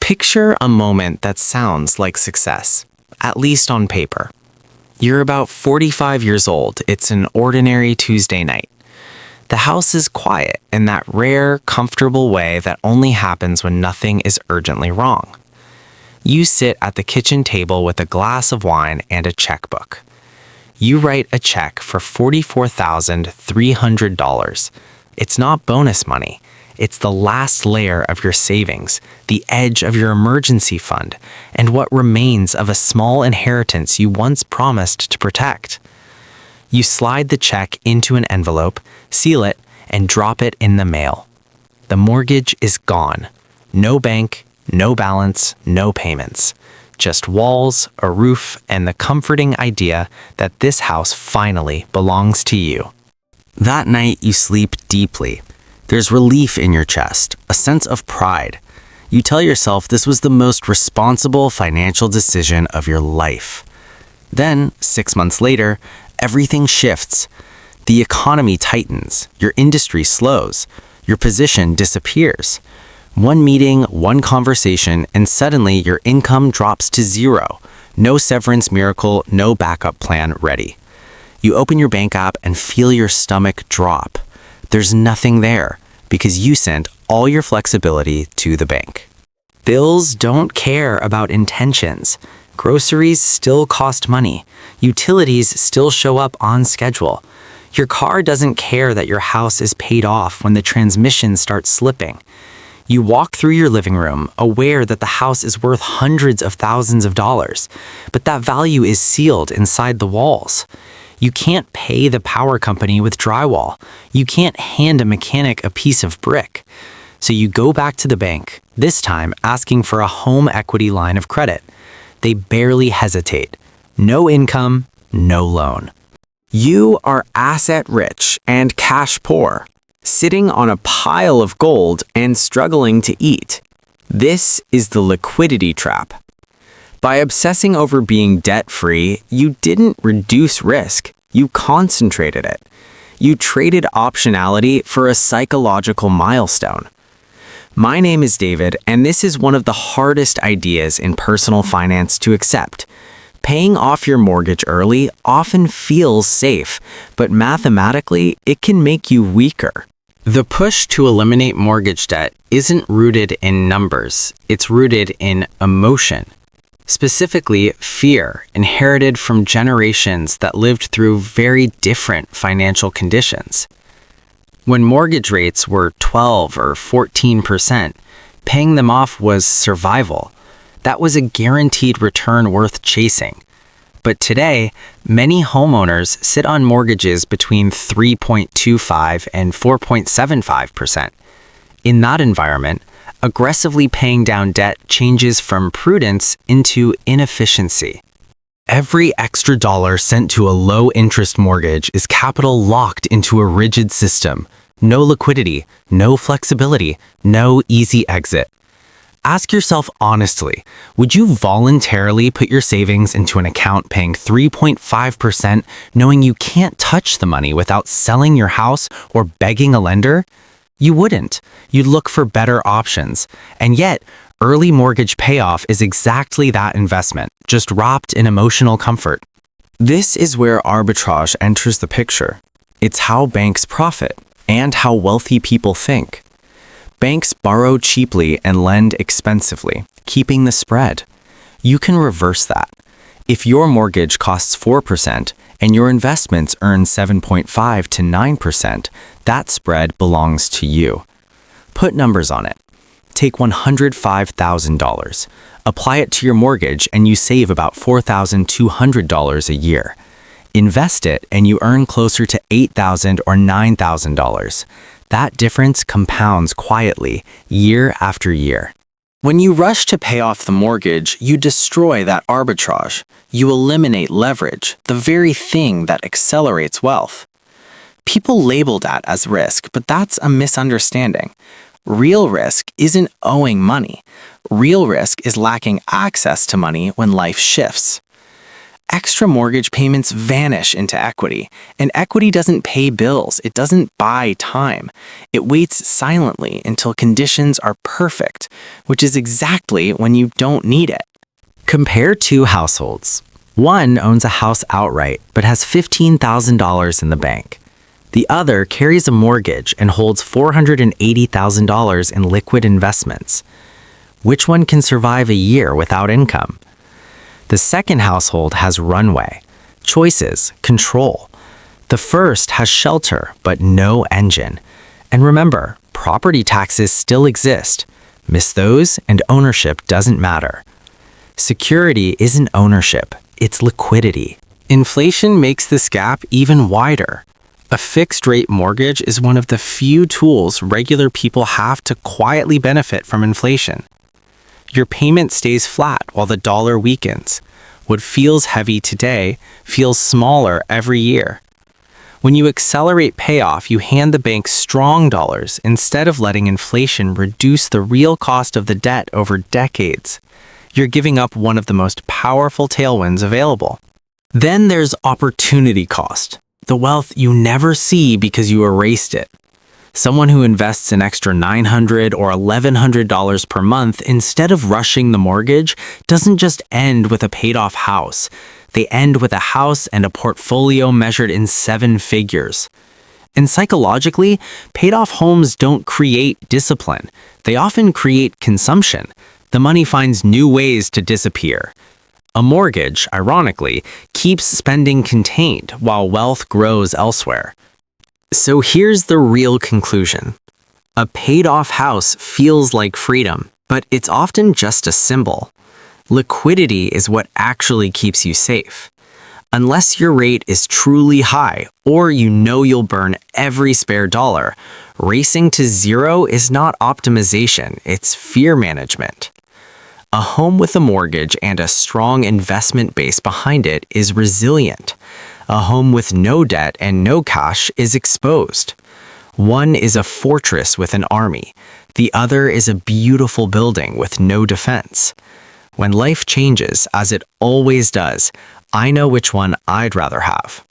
Picture a moment that sounds like success, at least on paper. You're about 45 years old. It's an ordinary Tuesday night. The house is quiet in that rare, comfortable way that only happens when nothing is urgently wrong. You sit at the kitchen table with a glass of wine and a checkbook. You write a check for $44,300. It's not bonus money. It's the last layer of your savings, the edge of your emergency fund, and what remains of a small inheritance you once promised to protect. You slide the check into an envelope, seal it, and drop it in the mail. The mortgage is gone. No bank, no balance, no payments. Just walls, a roof, and the comforting idea that this house finally belongs to you. That night you sleep deeply. There's relief in your chest, a sense of pride. You tell yourself this was the most responsible financial decision of your life. Then, 6 months later, everything shifts. The economy tightens, your industry slows, your position disappears. One meeting, one conversation, and suddenly your income drops to zero. No severance miracle, no backup plan ready. You open your bank app and feel your stomach drop. There's nothing there because you sent all your flexibility to the bank. Bills don't care about intentions. Groceries still cost money. Utilities still show up on schedule. Your car doesn't care that your house is paid off when the transmission starts slipping. You walk through your living room, aware that the house is worth hundreds of thousands of dollars, but that value is sealed inside the walls. You can't pay the power company with drywall. You can't hand a mechanic a piece of brick. So you go back to the bank, this time asking for a home equity line of credit. They barely hesitate. No income, no loan. You are asset rich and cash poor, sitting on a pile of gold and struggling to eat. This is the liquidity trap. By obsessing over being debt-free, you didn't reduce risk, you concentrated it. You traded optionality for a psychological milestone. My name is David, and this is one of the hardest ideas in personal finance to accept. Paying off your mortgage early often feels safe, but mathematically, it can make you weaker. The push to eliminate mortgage debt isn't rooted in numbers, it's rooted in emotion. Specifically, fear inherited from generations that lived through very different financial conditions. When mortgage rates were 12 or 14%, paying them off was survival. That was a guaranteed return worth chasing. But today, many homeowners sit on mortgages between 3.25 and 4.75%. In that environment, aggressively paying down debt changes from prudence into inefficiency. Every extra dollar sent to a low-interest mortgage is capital locked into a rigid system. No liquidity, no flexibility, no easy exit. Ask yourself honestly, would you voluntarily put your savings into an account paying 3.5% knowing you can't touch the money without selling your house or begging a lender? You wouldn't. You'd look for better options. And yet, early mortgage payoff is exactly that investment, just wrapped in emotional comfort. This is where arbitrage enters the picture. It's how banks profit and how wealthy people think. Banks borrow cheaply and lend expensively, keeping the spread. You can reverse that. If your mortgage costs 4% and your investments earn 7.5 to 9%, that spread belongs to you. Put numbers on it. Take $105,000. Apply it to your mortgage and you save about $4,200 a year. Invest it and you earn closer to $8,000 or $9,000. That difference compounds quietly, year after year. When you rush to pay off the mortgage, you destroy that arbitrage. You eliminate leverage, the very thing that accelerates wealth. People label that as risk, but that's a misunderstanding. Real risk isn't owing money. Real risk is lacking access to money when life shifts. extra mortgage payments vanish into equity, and equity doesn't pay bills, it doesn't buy time. It waits silently until conditions are perfect, which is exactly when you don't need it. Compare two households. One owns a house outright but has $15,000 in the bank. The other carries a mortgage and holds $480,000 in liquid investments. Which one can survive a year without income? The second household has runway, choices, control. The first has shelter but no engine. And remember, property taxes still exist. Miss those and ownership doesn't matter. Security isn't ownership, it's liquidity. Inflation makes this gap even wider. A fixed-rate mortgage is one of the few tools regular people have to quietly benefit from inflation. Your payment stays flat while the dollar weakens. What feels heavy today feels smaller every year. When you accelerate payoff, you hand the bank strong dollars instead of letting inflation reduce the real cost of the debt over decades. You're giving up one of the most powerful tailwinds available. Then there's opportunity cost, the wealth you never see because you erased it. Someone who invests an extra $900 or $1,100 per month instead of rushing the mortgage doesn't just end with a paid-off house. They end with a house and a portfolio measured in 7 figures. And psychologically, paid-off homes don't create discipline. They often create consumption. The money finds new ways to disappear. A mortgage, ironically, keeps spending contained while wealth grows elsewhere. So here's the real conclusion. A paid-off house feels like freedom, but it's often just a symbol. Liquidity is what actually keeps you safe. Unless your rate is truly high or you know you'll burn every spare dollar, racing to zero is not optimization, it's fear management. A home with a mortgage and a strong investment base behind it is resilient. A home with no debt and no cash is exposed. One is a fortress with an army. The other is a beautiful building with no defense. When life changes, as it always does, I know which one I'd rather have.